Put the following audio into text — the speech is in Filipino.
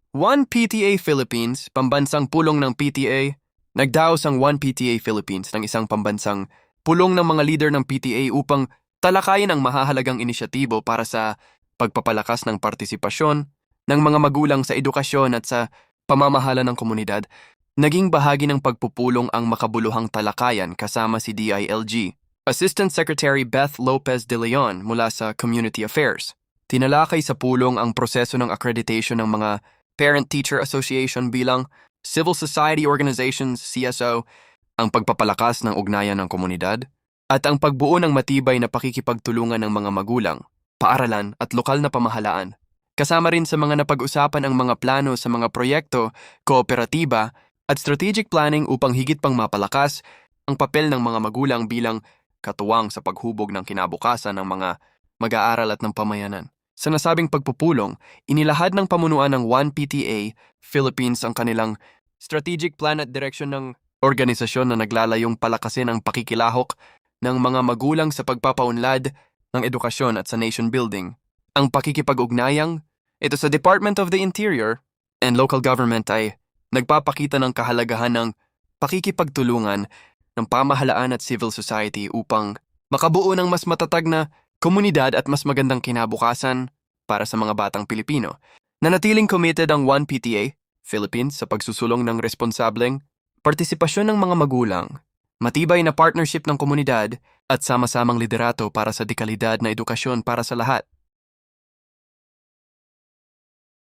One PTA Philippines, pambansang pulong ng PTA, nagdaos ang One PTA Philippines ng isang pambansang pulong ng mga leader ng PTA upang talakayin ang mahahalagang inisyatibo para sa pagpapalakas ng partisipasyon ng mga magulang sa edukasyon at sa pamamahala ng komunidad. Naging bahagi ng pagpupulong ang makabuluhang talakayan kasama si DILG. Assistant Secretary Beth Lopez de Leon mula sa Community Affairs. Tinalakay sa pulong ang proseso ng accreditation ng mga Parent-Teacher Association bilang civil society organizations, CSO, ang pagpapalakas ng ugnayan ng komunidad, at ang pagbuo ng matibay na pakikipagtulungan ng mga magulang, paaralan at lokal na pamahalaan. Kasama rin sa mga napag-usapan ang mga plano sa mga proyekto, kooperatiba at strategic planning upang higit pang mapalakas ang papel ng mga magulang bilang katuwang sa paghubog ng kinabukasan ng mga mag-aaral at ng pamayanan. Sa nasabing pagpupulong, inilahad ng pamunuan ng One PTA Philippines ang kanilang strategic plan at direksyon ng organisasyon na naglalayong palakasin ang pakikilahok ng mga magulang sa pagpapaunlad ng edukasyon at sa nation building. Ang pakikipag-ugnayang ito sa Department of the Interior and Local Government ay nagpapakita ng kahalagahan ng pakikipagtulungan ng pamahalaan at civil society upang makabuo ng mas matatag na komunidad at mas magandang kinabukasan para sa mga batang Pilipino. Nanatiling committed ang One PTA Philippines sa pagsusulong ng responsableng partisipasyon ng mga magulang, matibay na partnership ng komunidad at sama-samang liderato para sa dekalidad na edukasyon para sa lahat.